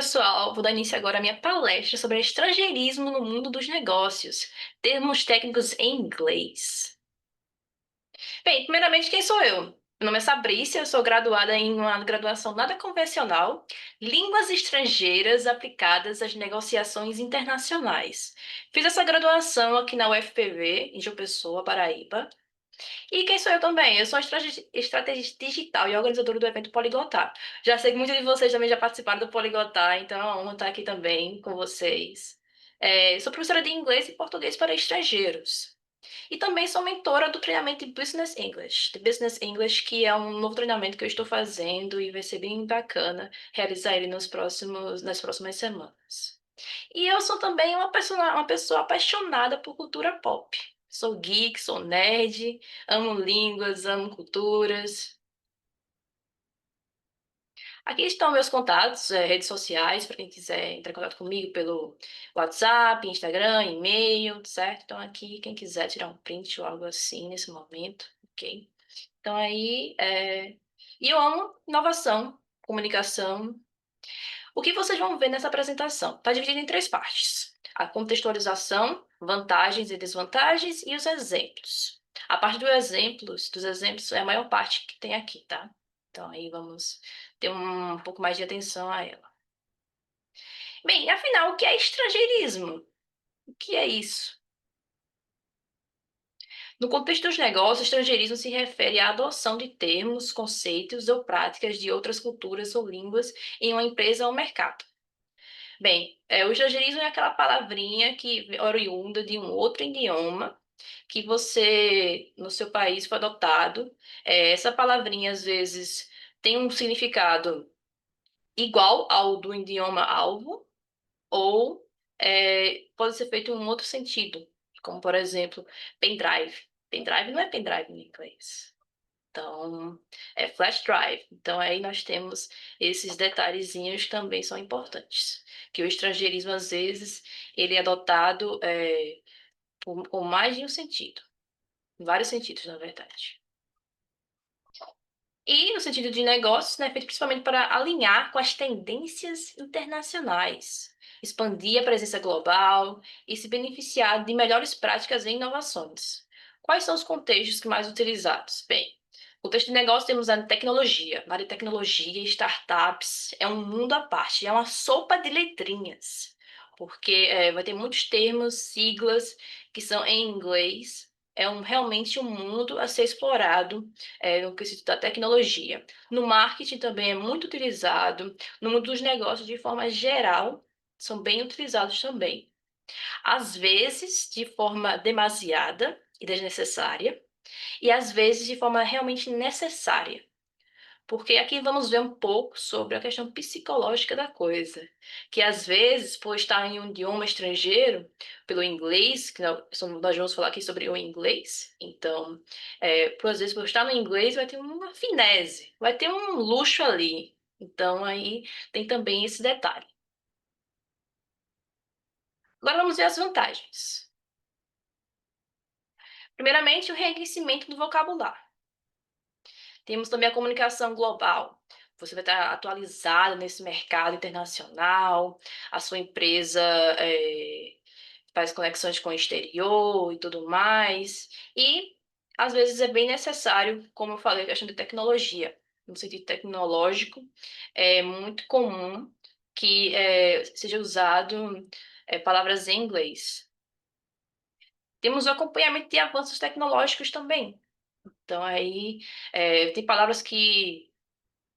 pessoal, vou dar início agora à minha palestra sobre estrangeirismo no mundo dos negócios, termos técnicos em inglês. Bem, primeiramente, quem sou eu? Meu nome é Sabrícia, eu sou graduada em uma graduação nada convencional, Línguas Estrangeiras aplicadas às negociações internacionais. Fiz essa graduação aqui na UFPB, em João Pessoa, Paraíba. E quem sou eu também? Eu sou estrategista digital e organizadora do evento Poliglotar. Já sei que muitos de vocês também já participaram do Poliglotar, então é uma honra estar aqui também com vocês. Sou professora de inglês e português para estrangeiros. E também sou mentora do treinamento de Business English, que é um novo treinamento que eu estou fazendo e vai ser bem bacana realizar ele nas próximas semanas. E eu sou também uma pessoa apaixonada por cultura pop. Sou geek, sou nerd, amo línguas, amo culturas. Aqui estão meus contatos, redes sociais, para quem quiser entrar em contato comigo pelo WhatsApp, Instagram, e-mail, certo? Então aqui, quem quiser tirar um print ou algo assim nesse momento, ok? Então E eu amo inovação, comunicação. O que vocês vão ver nessa apresentação? Está dividido em três partes: a contextualização, vantagens e desvantagens e os exemplos. A parte dos exemplos é a maior parte que tem aqui, tá? Então aí vamos ter um pouco mais de atenção a ela. Bem, afinal, o que é estrangeirismo? O que é isso? No contexto dos negócios, estrangeirismo se refere à adoção de termos, conceitos ou práticas de outras culturas ou línguas em uma empresa ou mercado. Bem, o estrangeirismo é aquela palavrinha que oriunda de um outro idioma que você, no seu país, foi adotado. Essa palavrinha, às vezes, tem um significado igual ao do idioma alvo, ou pode ser feito em um outro sentido, como, por exemplo, pendrive. Pendrive não é pendrive em inglês. Então, é flash drive. Então, aí nós temos esses detalhezinhos que também são importantes. Que o estrangeirismo, às vezes, ele é adotado com mais de um sentido. Em vários sentidos, na verdade. E no sentido de negócios, né, feito principalmente para alinhar com as tendências internacionais, expandir a presença global e se beneficiar de melhores práticas e inovações. Quais são os contextos que mais utilizados? Bem, no contexto de negócio temos a tecnologia. Na área de tecnologia, startups, é um mundo à parte, é uma sopa de letrinhas, porque vai ter muitos termos, siglas que são em inglês. Realmente um mundo a ser explorado no quesito da tecnologia. No marketing também é muito utilizado, no mundo dos negócios de forma geral, são bem utilizados também. Às vezes de forma demasiada e desnecessária, e às vezes de forma realmente necessária. Porque aqui vamos ver um pouco sobre a questão psicológica da coisa, que às vezes, por estar em um idioma estrangeiro, pelo inglês, que nós vamos falar aqui sobre o inglês, então, às vezes, por estar no inglês, vai ter uma finese, vai ter um luxo ali. Então, aí tem também esse detalhe. Agora vamos ver as vantagens. Primeiramente, o enriquecimento do vocabulário. Temos também a comunicação global. Você vai estar atualizado nesse mercado internacional, a sua empresa faz conexões com o exterior e tudo mais. E, às vezes, é bem necessário, como eu falei, a questão de tecnologia. No sentido tecnológico, é muito comum que seja usado palavras em inglês. Temos o acompanhamento de avanços tecnológicos também. Então, aí, tem palavras que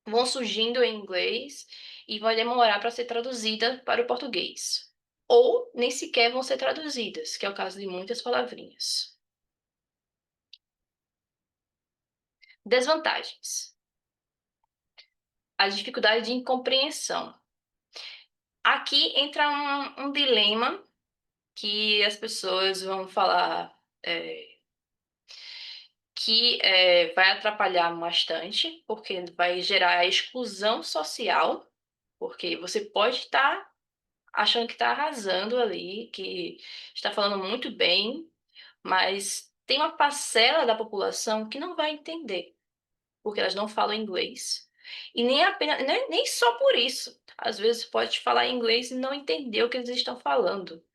vão surgindo em inglês e vai demorar para ser traduzida para o português. Ou nem sequer vão ser traduzidas, que é o caso de muitas palavrinhas. Desvantagens. A dificuldade de compreensão. Aqui entra um dilema que as pessoas vão falar que vai atrapalhar bastante, porque vai gerar a exclusão social, porque você pode estar achando que está arrasando ali, que está falando muito bem, mas tem uma parcela da população que não vai entender, porque elas não falam inglês. E nem apenas, nem só por isso. Às vezes pode falar inglês e não entender o que eles estão falando,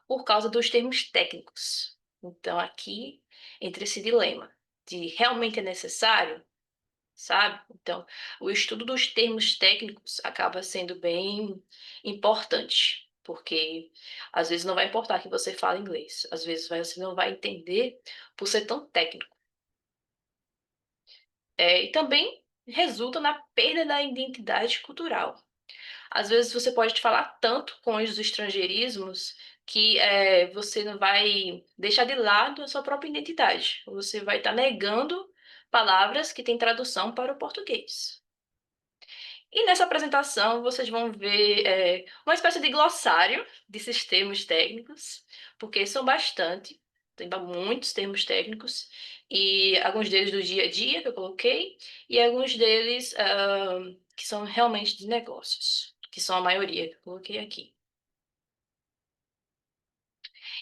por causa dos termos técnicos. Então, aqui entra esse dilema de realmente é necessário, sabe? Então, o estudo dos termos técnicos acaba sendo bem importante, porque às vezes não vai importar que você fale inglês, às vezes você não vai entender por ser tão técnico. E também resulta na perda da identidade cultural. Às vezes você pode falar tanto com os estrangeirismos que você não vai deixar de lado a sua própria identidade. Você vai estar negando palavras que têm tradução para o português. E nessa apresentação vocês vão ver uma espécie de glossário desses termos técnicos, porque são bastante, tem muitos termos técnicos, e alguns deles do dia a dia que eu coloquei, e alguns deles que são realmente de negócios, que são a maioria que eu coloquei aqui.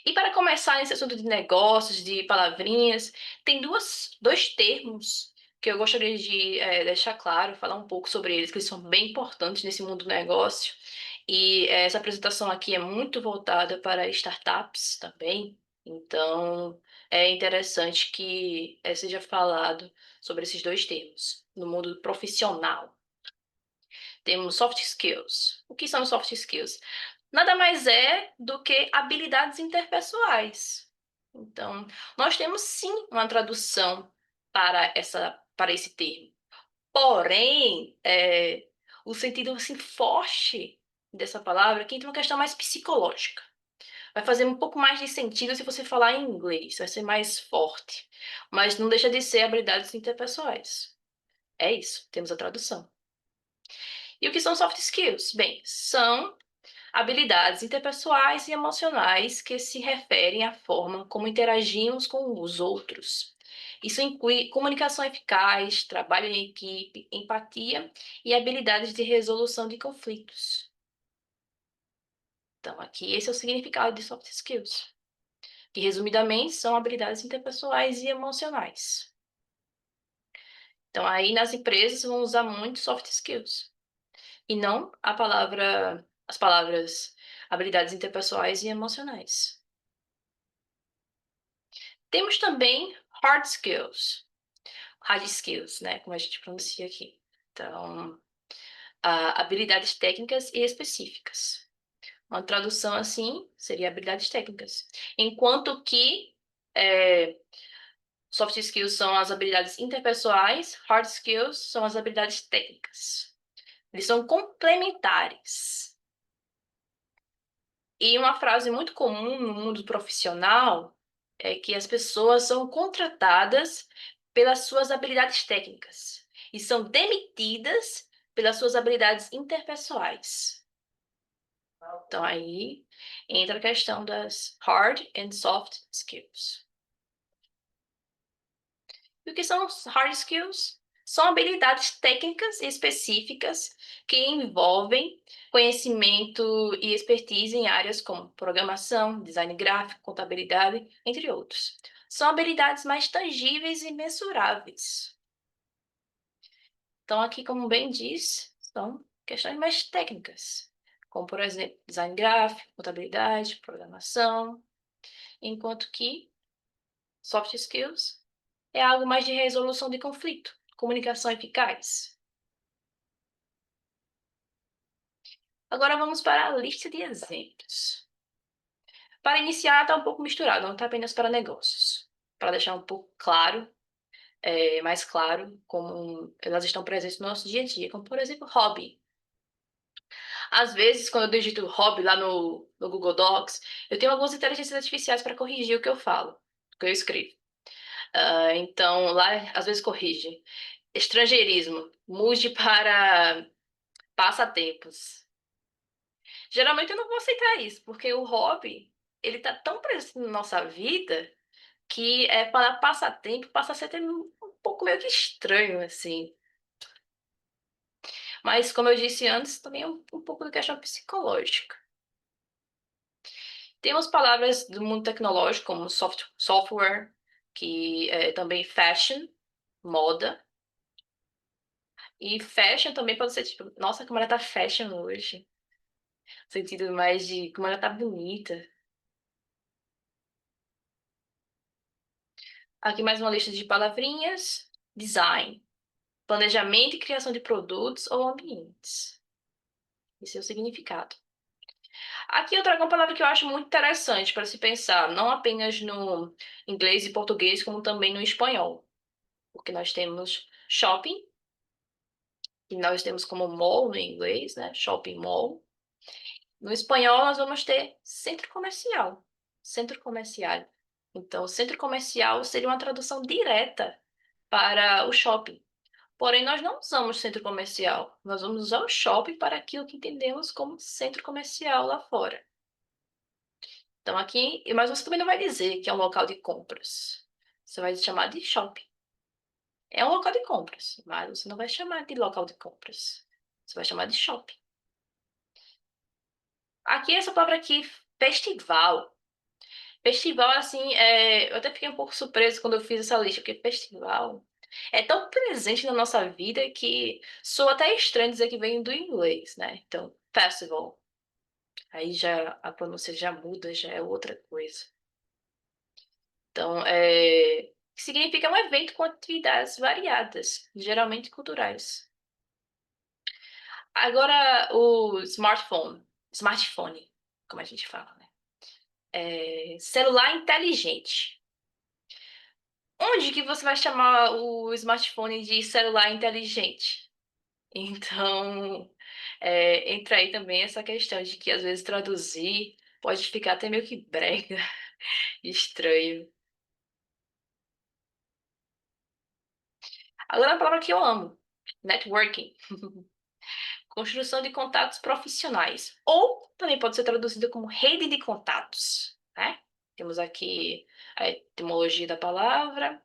E para começar nesse assunto de negócios, de palavrinhas, tem dois termos que eu gostaria de deixar claro, falar um pouco sobre eles, que eles são bem importantes nesse mundo do negócio. E essa apresentação aqui é muito voltada para startups também, então é interessante que seja falado sobre esses dois termos no mundo profissional. Temos soft skills. O que são soft skills? Nada mais é do que habilidades interpessoais. Então, nós temos sim uma tradução para esse termo. Porém, o sentido assim, forte dessa palavra aqui tem uma questão mais psicológica. Vai fazer um pouco mais de sentido se você falar em inglês, vai ser mais forte. Mas não deixa de ser habilidades interpessoais. É isso, temos a tradução. E o que são soft skills? Bem, são habilidades interpessoais e emocionais que se referem à forma como interagimos com os outros. Isso inclui comunicação eficaz, trabalho em equipe, empatia e habilidades de resolução de conflitos. Então, aqui esse é o significado de soft skills, que resumidamente são habilidades interpessoais e emocionais. Então, aí nas empresas vão usar muito soft skills e não as palavras habilidades interpessoais e emocionais. Temos também hard skills, né, como a gente pronuncia aqui. Então, habilidades técnicas e específicas. Uma tradução assim seria habilidades técnicas. Enquanto que soft skills são as habilidades interpessoais, hard skills são as habilidades técnicas. Eles são complementares. E uma frase muito comum no mundo profissional é que as pessoas são contratadas pelas suas habilidades técnicas e são demitidas pelas suas habilidades interpessoais. Então aí entra a questão das hard and soft skills. E o que são os hard skills? São habilidades técnicas específicas que envolvem conhecimento e expertise em áreas como programação, design gráfico, contabilidade, entre outros. São habilidades mais tangíveis e mensuráveis. Então, aqui, como bem diz, são questões mais técnicas, como, por exemplo, design gráfico, contabilidade, programação, enquanto que soft skills é algo mais de resolução de conflito, comunicação eficaz. Agora vamos para a lista de exemplos. Para iniciar, está um pouco misturado, não está apenas para negócios. Para deixar um pouco claro, mais claro, como elas estão presentes no nosso dia a dia, como por exemplo, hobby. Às vezes, quando eu digito hobby lá no Google Docs, eu tenho algumas inteligências artificiais para corrigir o que eu falo, o que eu escrevo. Então, lá, às vezes corrige. Estrangeirismo, mude para passatempos. Geralmente eu não vou aceitar isso, porque o hobby, ele tá tão presente na nossa vida que para passatempo passa a ser até um pouco meio que estranho, assim. Mas, como eu disse antes, também é um pouco de questão psicológica. Temos palavras do mundo tecnológico, como software, que é também fashion, moda. E fashion também pode ser tipo, nossa, como ela tá fashion hoje. Sentido mais de como ela tá bonita. Aqui mais uma lista de palavrinhas. Design. Planejamento e criação de produtos ou ambientes. Esse é o significado. Aqui eu trago uma palavra que eu acho muito interessante para se pensar, não apenas no inglês e português, como também no espanhol. Porque nós temos shopping, que nós temos como mall no inglês, né? Shopping mall. No espanhol, nós vamos ter centro comercial. Centro comercial. Então, centro comercial seria uma tradução direta para o shopping. Porém, nós não usamos centro comercial. Nós vamos usar o shopping para aquilo que entendemos como centro comercial lá fora. Então, aqui, mas você também não vai dizer que é um local de compras. Você vai chamar de shopping. É um local de compras, mas você não vai chamar de local de compras. Você vai chamar de shopping. Aqui, essa palavra aqui, festival. Festival, assim, eu até fiquei um pouco surpresa quando eu fiz essa lista, porque festival é tão presente na nossa vida que soa até estranho dizer que vem do inglês, né? Então, festival. Aí já a pronúncia já muda, já é outra coisa. Então, que significa um evento com atividades variadas, geralmente culturais. Agora, o smartphone, como a gente fala, né? Celular inteligente. Onde que você vai chamar o smartphone de celular inteligente? Então, entra aí também essa questão de que às vezes traduzir pode ficar até meio que brega, estranho. Agora a palavra que eu amo, networking. Construção de contatos profissionais. Ou também pode ser traduzida como rede de contatos, né? Temos aqui a etimologia da palavra.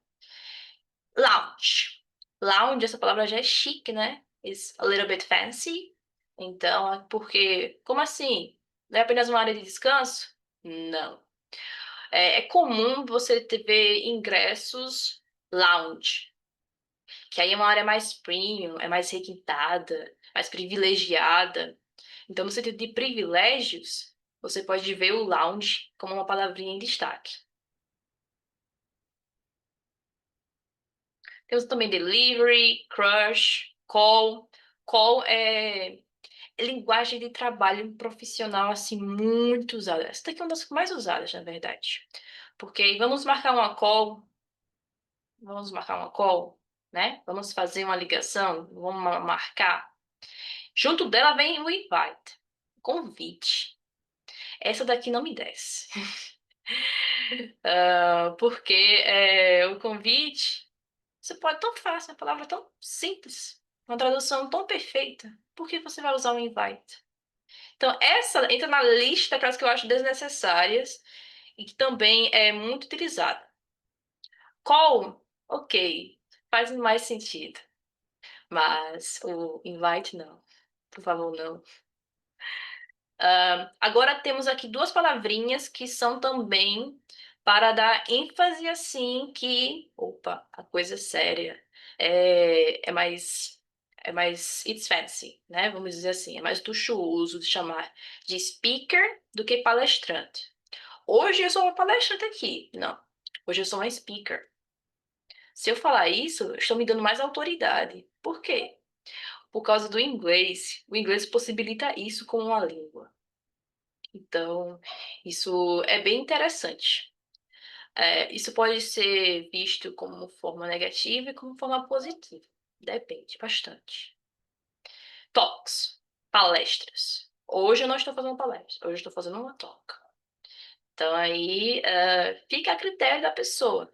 Lounge. Lounge, essa palavra já é chique, né? It's a little bit fancy. Então, porque, como assim? Não é apenas uma área de descanso? Não. É comum você ver ingressos lounge, que aí é uma área mais premium, é mais requintada, mais privilegiada. Então, no sentido de privilégios, você pode ver o lounge como uma palavrinha em destaque. Temos também delivery, crush, call. Call é linguagem de trabalho profissional, assim, muito usada. Essa daqui é uma das mais usadas, na verdade. Porque vamos marcar uma call, né? Vamos fazer uma ligação, vamos marcar. Junto dela vem o invite, convite. Essa daqui não me desce. Porque o convite, você pode tão fácil, uma palavra tão simples, uma tradução tão perfeita. Por que você vai usar o invite? Então, essa entra na lista daquelas que eu acho desnecessárias e que também é muito utilizada. Call, ok, faz mais sentido, mas o invite não. Por favor, não. Agora temos aqui duas palavrinhas que são também para dar ênfase assim que, opa, a coisa é séria. É mais it's fancy, né? Vamos dizer assim, é mais luxuoso de chamar de speaker do que palestrante. Hoje eu sou uma palestrante aqui. Não, hoje eu sou uma speaker. Se eu falar isso, eu estou me dando mais autoridade. Por quê? Por causa do inglês. O inglês possibilita isso como uma língua. Então, isso é bem interessante. Isso pode ser visto como forma negativa e como forma positiva. Depende bastante. Talks, palestras. Hoje eu não estou fazendo palestra, hoje eu estou fazendo uma talk. Então aí fica a critério da pessoa.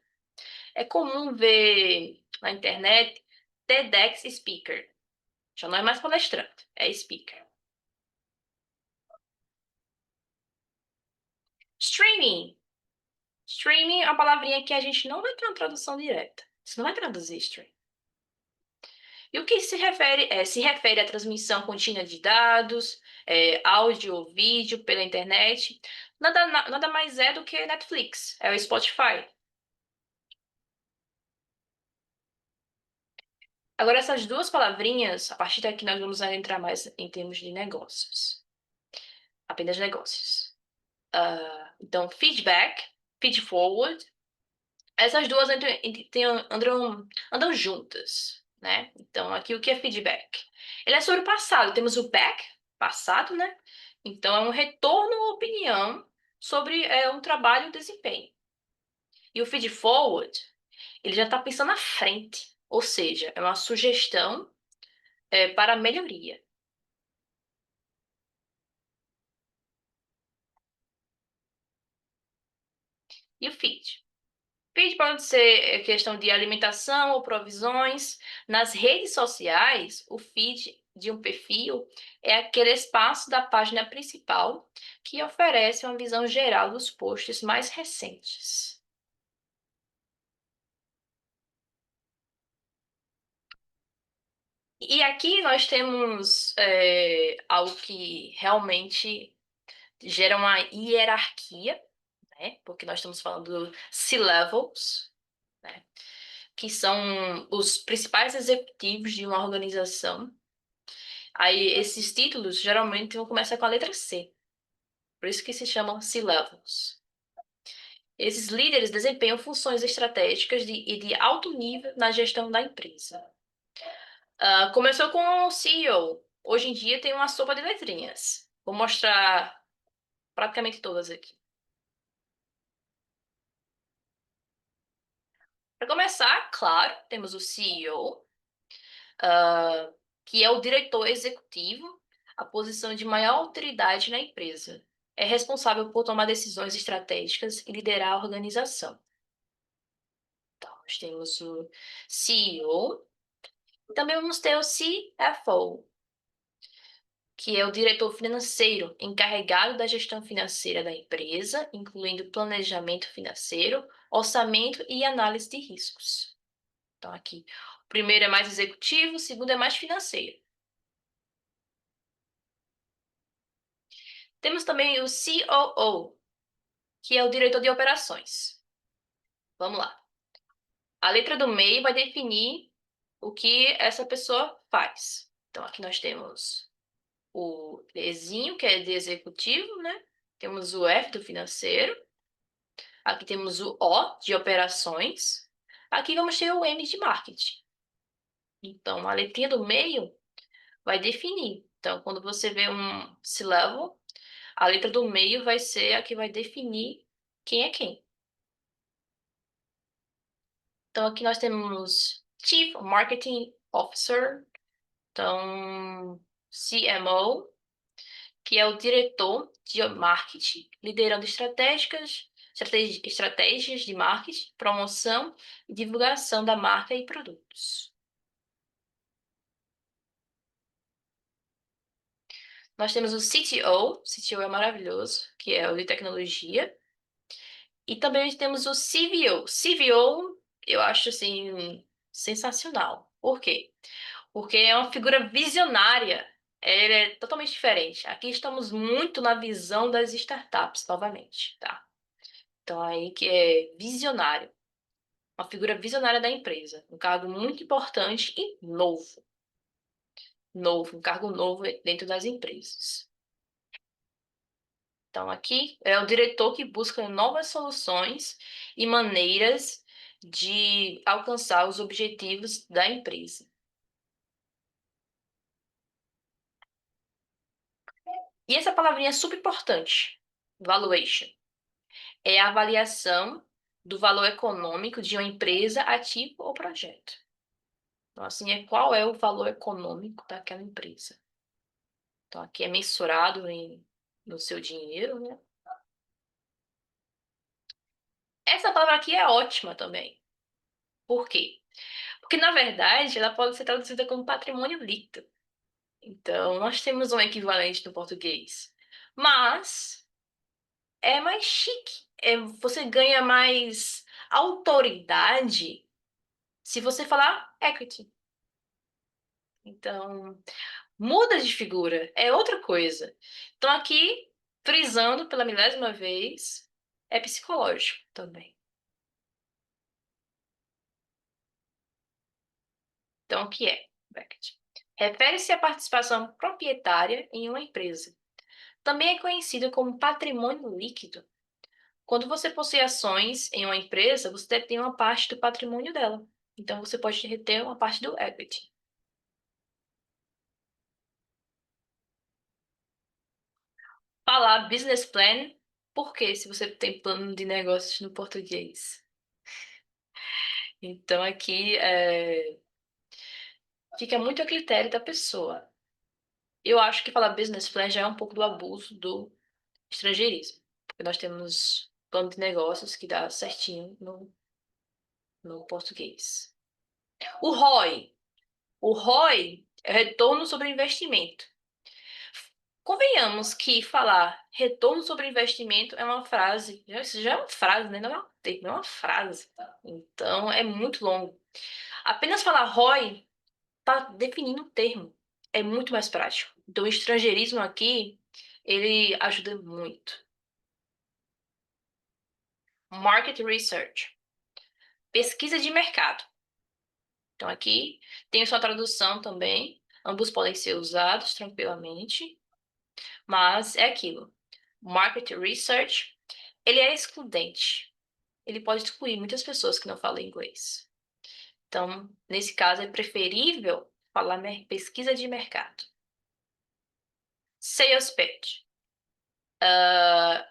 É comum ver na internet TEDx speaker. Já não é mais palestrante, é speaker. Streaming. Streaming é uma palavrinha que a gente não vai ter uma tradução direta. Você não vai traduzir streaming. E o que se refere à transmissão contínua de dados, áudio ou vídeo pela internet. Nada mais é do que Netflix, é o Spotify. Agora, essas duas palavrinhas, a partir daqui nós vamos entrar mais em termos de negócios. Apenas negócios. Então, feedback, feed forward, essas duas andam juntas, né? Então, aqui o que é feedback? Ele é sobre o passado. Temos o back, passado, né? Então, é um retorno ou opinião sobre um trabalho e um desempenho. E o feed forward, ele já está pensando à frente, ou seja, é uma sugestão para melhoria. E o feed? Feed pode ser questão de alimentação ou provisões. Nas redes sociais, o feed de um perfil é aquele espaço da página principal que oferece uma visão geral dos posts mais recentes. E aqui nós temos algo que realmente gera uma hierarquia, né? Porque nós estamos falando do C-levels, né? Que são os principais executivos de uma organização. Aí esses títulos geralmente vão começar com a letra C, por isso que se chamam C-levels. Esses líderes desempenham funções estratégicas e de alto nível na gestão da empresa. Começou com o CEO. Hoje em dia tem uma sopa de letrinhas. Vou mostrar praticamente todas aqui. Para começar, claro, temos o CEO, que é o diretor executivo, a posição de maior autoridade na empresa. É responsável por tomar decisões estratégicas e liderar a organização. Então, nós temos o CEO, e também vamos ter o CFO, que é o diretor financeiro encarregado da gestão financeira da empresa, incluindo planejamento financeiro, orçamento e análise de riscos. Então, aqui, o primeiro é mais executivo, o segundo é mais financeiro. Temos também o COO, que é o diretor de operações. Vamos lá. A letra do meio vai definir o que essa pessoa faz. Então, aqui nós temos o Ezinho, que é de executivo, né? Temos o F do financeiro. Aqui temos o O de operações. Aqui vamos ter o M de marketing. Então, a letrinha do meio vai definir. Então, quando você vê um C-level, a letra do meio vai ser a que vai definir quem é quem. Então, aqui nós temos Chief Marketing Officer, então CMO, que é o diretor de marketing, liderando estratégias de marketing, promoção e divulgação da marca e produtos. Nós temos o CTO é maravilhoso, que é o de tecnologia, e também temos o CVO. CVO eu acho assim sensacional. Por quê? Porque é uma figura visionária. Ele é totalmente diferente. Aqui estamos muito na visão das startups, novamente, tá? Então, aí que é visionário. Uma figura visionária da empresa. Um cargo muito importante e novo. Novo, um cargo novo dentro das empresas. Então, aqui é o diretor que busca novas soluções e maneiras de alcançar os objetivos da empresa. E essa palavrinha é super importante. Valuation. É a avaliação do valor econômico de uma empresa, ativo ou projeto. Então, assim, qual é o valor econômico daquela empresa. Então, aqui é mensurado no seu dinheiro, né? Essa palavra aqui é ótima também. Por quê? Porque, na verdade, ela pode ser traduzida como patrimônio líquido. Então, nós temos um equivalente no português. Mas é mais chique. Você ganha mais autoridade se você falar equity. Então, muda de figura, é outra coisa. Então, aqui, frisando pela milésima vez, é psicológico também. Então, o que é equity? Refere-se à participação proprietária em uma empresa. Também é conhecido como patrimônio líquido. Quando você possui ações em uma empresa, você detém uma parte do patrimônio dela. Então, você pode reter uma parte do equity. Falar business plan, por quê? Se você tem plano de negócios no português. Então, aqui fica muito a critério da pessoa. Eu acho que falar business plan já é um pouco do abuso do estrangeirismo. Porque nós temos plano de negócios que dá certinho no português. O ROI. O ROI é retorno sobre investimento. Convenhamos que falar retorno sobre investimento é uma frase, isso já é uma frase, né? Não é um termo, é uma frase. Então é muito longo. Apenas falar ROI está definindo o termo. É muito mais prático. Então o estrangeirismo aqui, ele ajuda muito. Market Research. Pesquisa de mercado. Então aqui tem sua tradução também. Ambos podem ser usados tranquilamente, mas é aquilo. Market Research, ele é excludente. Ele pode excluir muitas pessoas que não falam inglês. Então, nesse caso, é preferível falar pesquisa de mercado. Sales pitch.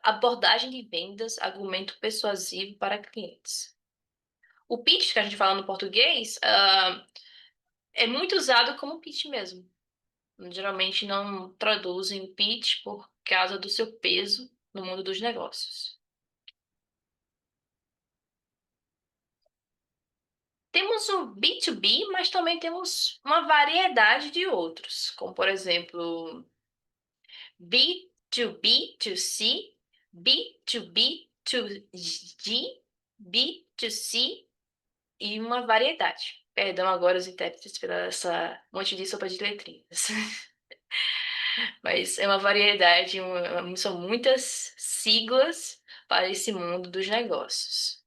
Abordagem de vendas, argumento persuasivo para clientes. O pitch que a gente fala no português é muito usado como pitch mesmo. Geralmente não traduzem pitch por causa do seu peso no mundo dos negócios. Temos o B2B, mas também temos uma variedade de outros, como por exemplo B2B2C, B2B2G, B2C e uma variedade. Perdão agora os intérpretes pela essa monte de sopa de letrinhas. Mas é uma variedade, são muitas siglas para esse mundo dos negócios.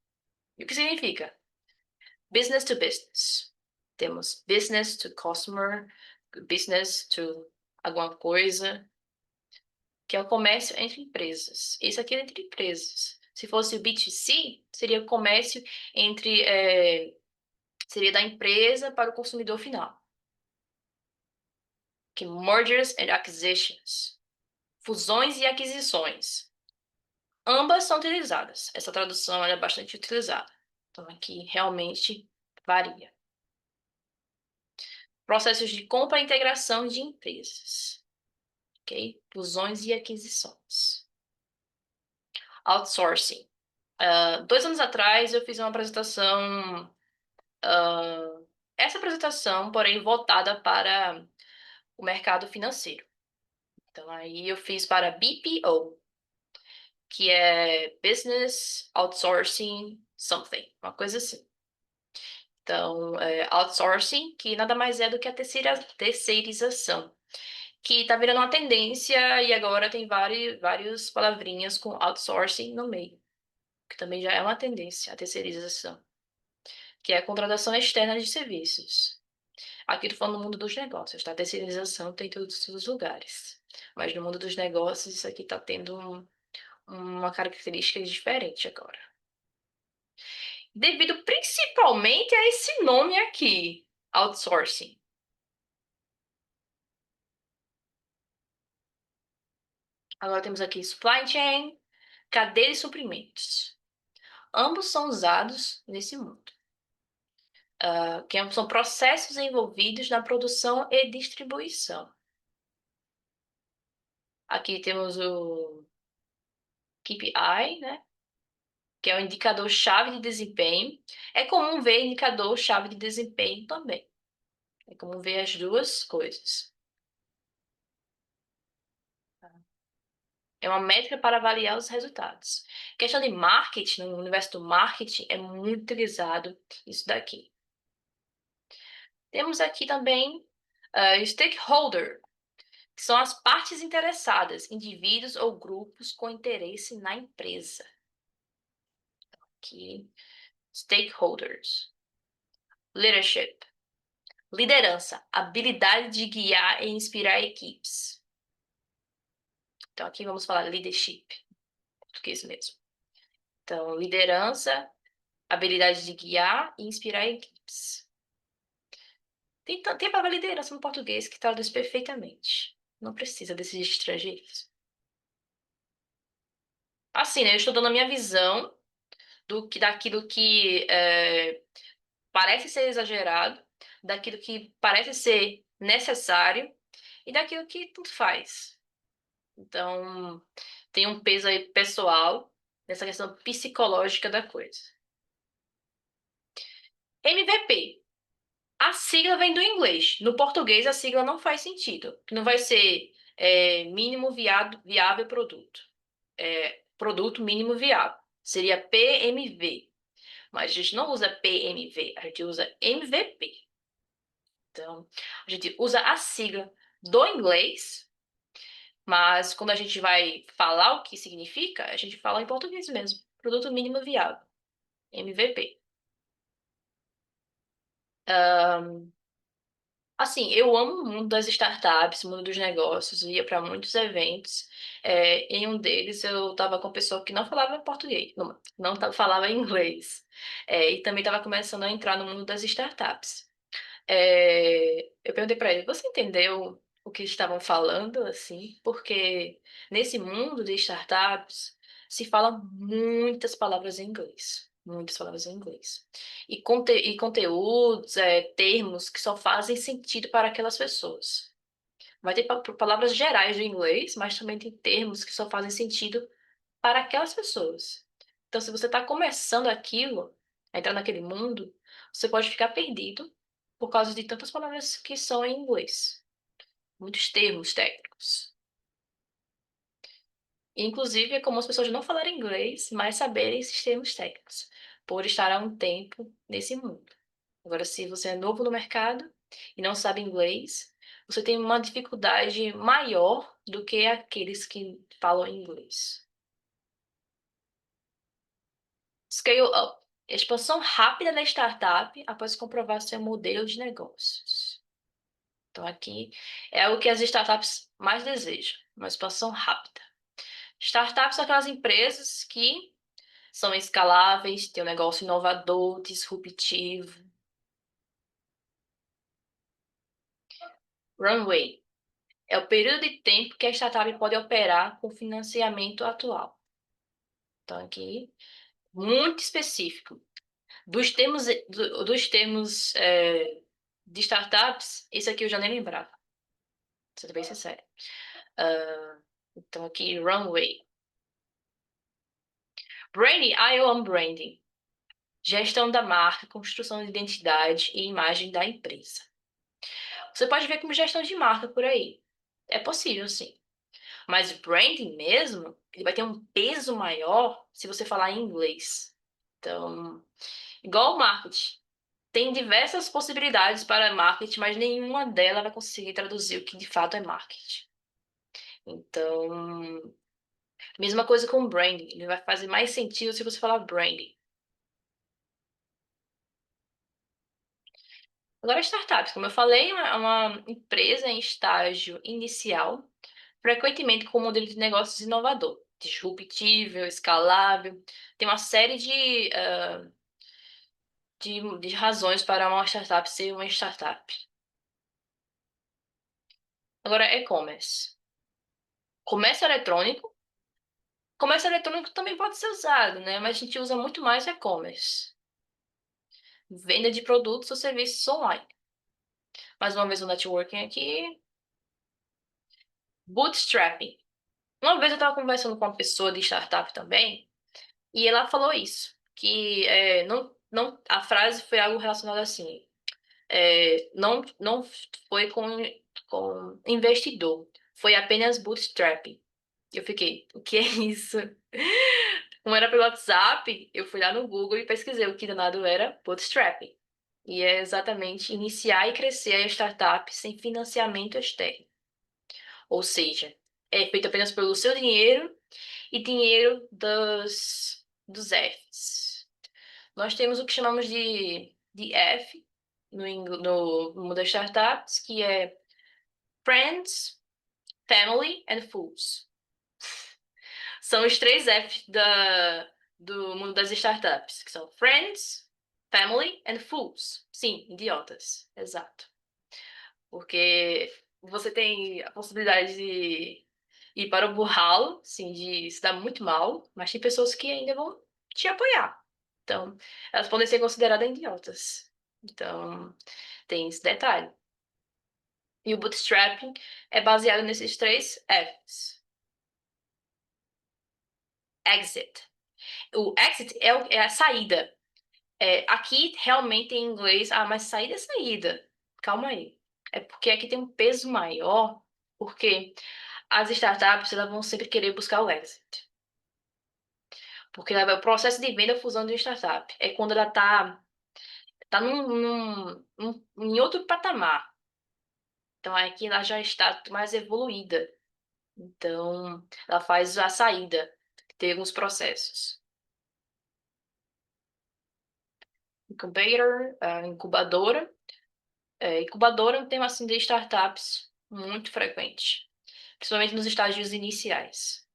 E o que significa? Business to business. Temos business to customer, business to alguma coisa, que é o comércio entre empresas. Esse aqui é entre empresas. Se fosse o B2C, seria o comércio entre, seria da empresa para o consumidor final. Que mergers and acquisitions. Fusões e aquisições. Ambas são utilizadas. Essa tradução é bastante utilizada. Então aqui realmente varia. Processos de compra e integração de empresas. Ok? Fusões e aquisições. Outsourcing. 2 anos atrás eu fiz uma apresentação, essa apresentação, porém, voltada para o mercado financeiro. Então, aí eu fiz para BPO, que é Business Outsourcing Something, uma coisa assim. Então, outsourcing, que nada mais é do que a terceirização, que está virando uma tendência e agora tem várias palavrinhas com outsourcing no meio, que também já é uma tendência, a terceirização, que é a contratação externa de serviços. Aqui estou falando no mundo dos negócios, tá? A terceirização tem em todos os lugares. Mas no mundo dos negócios, isso aqui está tendo uma característica diferente agora. Devido principalmente a esse nome aqui, outsourcing. Agora temos aqui supply chain, cadeia de suprimentos. Ambos são usados nesse mundo. Que são processos envolvidos na produção e distribuição. Aqui temos o KPI, né? Que é o indicador-chave de desempenho. É comum ver indicador-chave de desempenho também. É comum ver as duas coisas. É uma métrica para avaliar os resultados. Questão de marketing, no universo do marketing, é muito utilizado isso daqui. Temos aqui também stakeholder, que são as partes interessadas, indivíduos ou grupos com interesse na empresa. Aqui, stakeholders. Leadership. Liderança, habilidade de guiar e inspirar equipes. Então, aqui vamos falar leadership, português mesmo. Então, liderança, habilidade de guiar e inspirar equipes. Tem a palavra liderança no português que traduz perfeitamente. Não precisa desses estrangeiros. Assim, né? Eu estou dando a minha visão daquilo que parece ser exagerado, daquilo que parece ser necessário e daquilo que tudo faz. Então, tem um peso aí pessoal nessa questão psicológica da coisa. MVP. A sigla vem do inglês. No português, a sigla não faz sentido. Não vai ser mínimo viável produto. Produto mínimo viável. Seria PMV. Mas a gente não usa PMV, a gente usa MVP. Então, a gente usa a sigla do inglês, mas quando a gente vai falar o que significa, a gente fala em português mesmo. Produto mínimo viável. MVP. Assim, eu amo o mundo das startups, o mundo dos negócios, eu ia para muitos eventos. Em um deles, eu estava com uma pessoa que não falava português, não falava inglês. E também estava começando a entrar no mundo das startups. Eu perguntei para ele, você entendeu o que estavam falando, assim? Porque nesse mundo de startups se fala muitas palavras em inglês, muitas palavras em inglês. E conteúdos, termos que só fazem sentido para aquelas pessoas. Vai ter palavras gerais do inglês, mas também tem termos que só fazem sentido para aquelas pessoas. Então, se você está começando aquilo, a entrar naquele mundo, você pode ficar perdido por causa de tantas palavras que são em inglês. Muitos termos técnicos. Inclusive, é comum as pessoas não falarem inglês, mas saberem esses termos técnicos, por estar há um tempo nesse mundo. Agora, se você é novo no mercado e não sabe inglês, você tem uma dificuldade maior do que aqueles que falam inglês. Scale up. Expansão rápida da startup após comprovar seu modelo de negócios. Então, aqui é o que as startups mais desejam, uma expansão rápida. Startups são aquelas empresas que são escaláveis, têm um negócio inovador, disruptivo. Runway é o período de tempo que a startup pode operar com financiamento atual. Então, aqui, muito específico. Dos termos de startups, esse aqui eu já nem lembrava, pra ser bem sincero. Então, aqui, Runway. Branding, eu amo branding. Gestão da marca, construção de identidade e imagem da empresa. Você pode ver como gestão de marca por aí. É possível, sim. Mas branding mesmo, ele vai ter um peso maior se você falar em inglês. Então, igual o marketing. Tem diversas possibilidades para marketing, mas nenhuma delas vai conseguir traduzir o que de fato é marketing. Então, mesma coisa com branding. Ele vai fazer mais sentido se você falar branding. Agora, startups, como eu falei, é uma empresa em estágio inicial, frequentemente com um modelo de negócios inovador, disruptível, escalável. Tem uma série de razões para uma startup ser uma startup. Agora, e-commerce. Comércio eletrônico. Comércio eletrônico também pode ser usado, né? Mas a gente usa muito mais e-commerce. Venda de produtos ou serviços online. Mais uma vez o networking aqui. Bootstrapping. Uma vez eu estava conversando com uma pessoa de startup também, e ela falou isso, que a frase foi algo relacionado assim, não foi com investidor, foi apenas bootstrapping. Eu fiquei, o que é isso? Como era pelo WhatsApp, eu fui lá no Google e pesquisei o que danado era bootstrapping. E é exatamente iniciar e crescer a startup sem financiamento externo. Ou seja, é feito apenas pelo seu dinheiro e dinheiro dos Fs. Nós temos o que chamamos de F, no mundo das startups, que é Friends, Family and Fools. São os três Fs do mundo das startups, que são Friends, Family and Fools. Sim, idiotas. Exato. Porque você tem a possibilidade de ir para o burralo, sim, de se dar muito mal, mas tem pessoas que ainda vão te apoiar. Então, elas podem ser consideradas idiotas. Então, tem esse detalhe. E o bootstrapping é baseado nesses três Fs. Exit. O exit é a saída. Aqui, realmente, em inglês, mas saída é saída. Calma aí. É porque aqui tem um peso maior, porque as startups elas vão sempre querer buscar o exit. Porque o processo de venda fusão de uma startup é quando ela tá em outro patamar. Então, aqui ela já está mais evoluída. Então, ela faz a saída, tem alguns processos. Incubator, incubadora. Incubadora é um tema assim de startups muito frequente, principalmente nos estágios iniciais.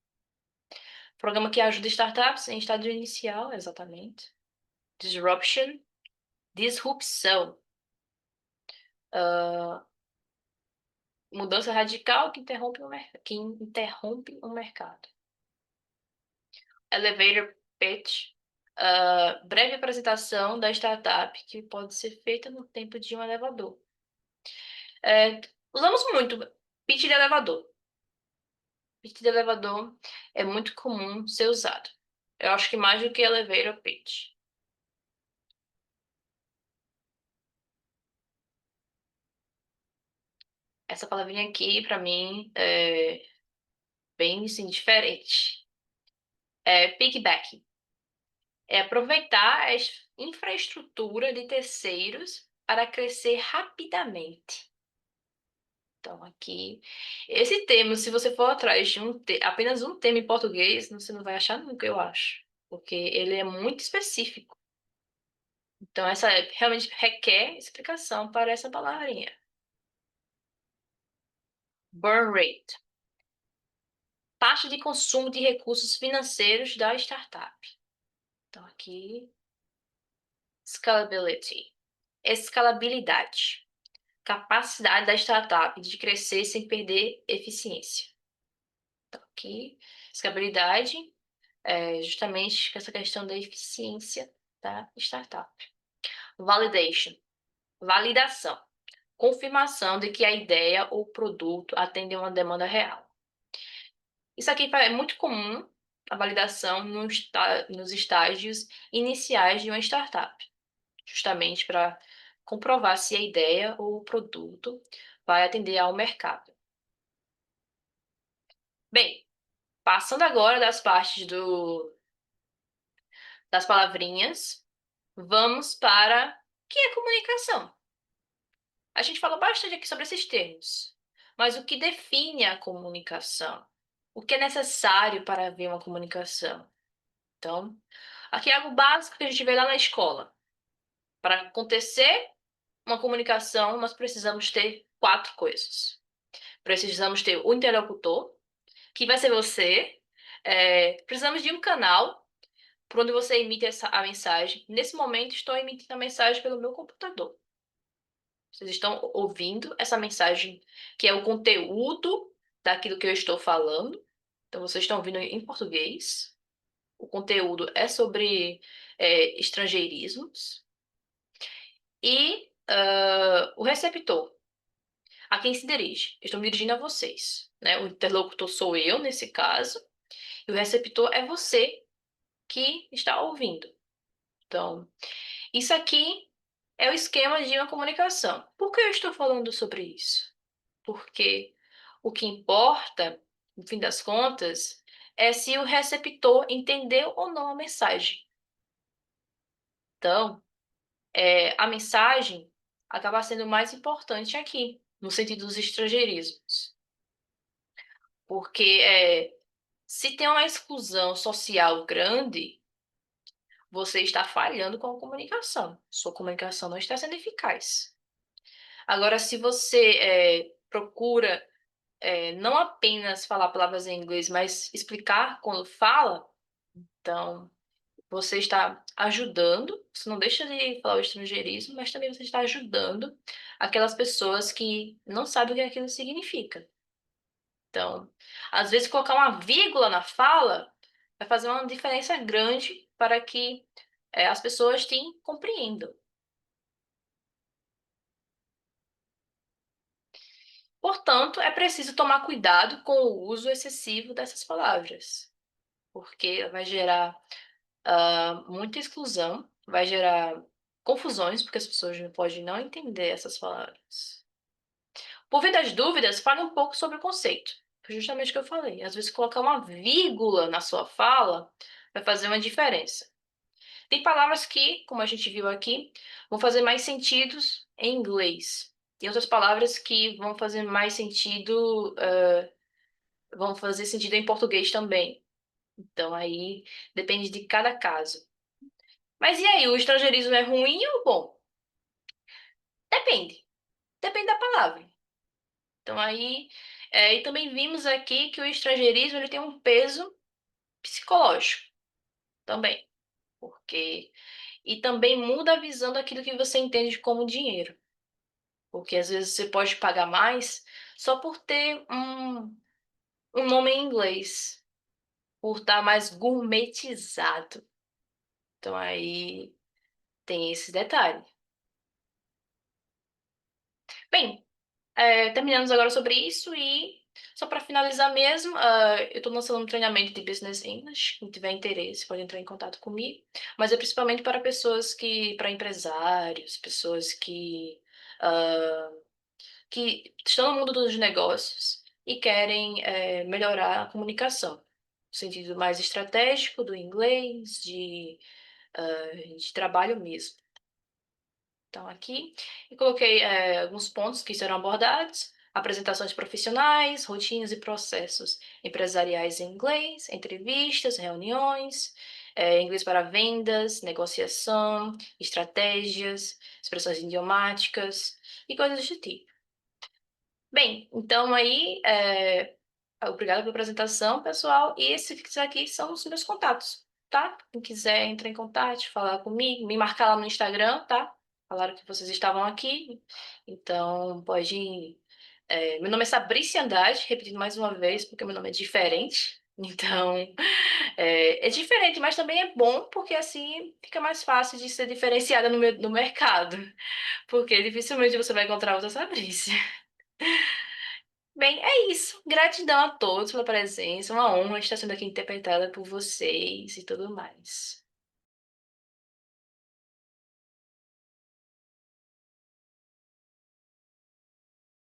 Programa que ajuda startups em estágio inicial, exatamente. Disruption, disrupção. Ah, mudança radical que interrompe o mercado. Elevator pitch, breve apresentação da startup que pode ser feita no tempo de um elevador. Usamos muito pitch de elevador. Pitch de elevador é muito comum ser usado. Eu acho que mais do que elevator pitch. Essa palavrinha aqui, para mim, é bem assim, diferente. Piggyback. É aproveitar a infraestrutura de terceiros para crescer rapidamente. Então, aqui, esse termo, se você for atrás de apenas um termo em português, você não vai achar nunca, eu acho. Porque ele é muito específico. Então, essa realmente requer explicação para essa palavrinha. Burn rate. Taxa de consumo de recursos financeiros da startup. Então, aqui, scalability. Escalabilidade. Capacidade da startup de crescer sem perder eficiência. Então, aqui, escalabilidade justamente essa questão da eficiência da startup. Validation. Validação. Confirmação de que a ideia ou produto atende a uma demanda real. Isso aqui é muito comum, a validação nos estágios iniciais de uma startup, justamente para comprovar se a ideia ou o produto vai atender ao mercado. Bem, passando agora das partes das palavrinhas, vamos para o que é comunicação. A gente falou bastante aqui sobre esses termos, mas o que define a comunicação? O que é necessário para haver uma comunicação? Então, aqui é algo básico que a gente vê lá na escola. Para acontecer uma comunicação, nós precisamos ter quatro coisas. Precisamos ter o interlocutor, que vai ser você. Precisamos de um canal por onde você emite a mensagem. Nesse momento, estou emitindo a mensagem pelo meu computador. Vocês estão ouvindo essa mensagem, que é o conteúdo daquilo que eu estou falando. Então, vocês estão ouvindo em português. O conteúdo é sobre estrangeirismos. E o receptor, a quem se dirige. Eu estou me dirigindo a vocês, né? O interlocutor sou eu, nesse caso. E o receptor é você que está ouvindo. Então, isso aqui é o esquema de uma comunicação. Por que eu estou falando sobre isso? Porque o que importa, no fim das contas, é se o receptor entendeu ou não a mensagem. Então, a mensagem acaba sendo mais importante aqui, no sentido dos estrangeirismos. Porque se tem uma exclusão social grande, você está falhando com a comunicação. Sua comunicação não está sendo eficaz. Agora, se você procura não apenas falar palavras em inglês, mas explicar quando fala, então você está ajudando, você não deixa de falar o estrangeirismo, mas também você está ajudando aquelas pessoas que não sabem o que aquilo significa. Então, às vezes colocar uma vírgula na fala vai fazer uma diferença grande para que as pessoas te compreendam. Portanto, é preciso tomar cuidado com o uso excessivo dessas palavras, porque vai gerar muita exclusão, vai gerar confusões, porque as pessoas não podem não entender essas palavras. Por via das dúvidas, fale um pouco sobre o conceito. Foi justamente o que eu falei. Às vezes, colocar uma vírgula na sua fala vai fazer uma diferença. Tem palavras que, como a gente viu aqui, vão fazer mais sentido em inglês. Tem outras palavras que vão fazer mais sentido, vão fazer sentido em português também. Então, aí depende de cada caso. Mas e aí, o estrangeirismo é ruim ou bom? Depende. Depende da palavra. Então aí, e também vimos aqui que o estrangeirismo ele tem um peso psicológico também, porque e também muda a visão daquilo que você entende como dinheiro, porque às vezes você pode pagar mais só por ter um nome em inglês, por estar mais gourmetizado. Então aí tem esse detalhe. Bem, terminamos agora sobre isso e só para finalizar mesmo, eu estou lançando um treinamento de Business English. Quem tiver interesse pode entrar em contato comigo, mas é principalmente para pessoas para empresários, pessoas ah, que estão no mundo dos negócios e querem melhorar a comunicação, no sentido mais estratégico do inglês, de trabalho mesmo. Então, aqui eu coloquei alguns pontos que serão abordados: apresentações profissionais, rotinas e processos empresariais em inglês, entrevistas, reuniões, inglês para vendas, negociação, estratégias, expressões idiomáticas e coisas do tipo. Bem, então aí, obrigada pela apresentação, pessoal, e esses aqui são os meus contatos, tá? Quem quiser entrar em contato, falar comigo, me marcar lá no Instagram, tá? Falaram que vocês estavam aqui, então pode. Meu nome é Sabrice Andrade, repetindo mais uma vez, porque meu nome é diferente. Então, é diferente, mas também é bom, porque assim fica mais fácil de ser diferenciada no mercado. Porque dificilmente você vai encontrar outra Sabrice. Bem, é isso. Gratidão a todos pela presença. Uma honra estar sendo aqui interpretada por vocês e tudo mais.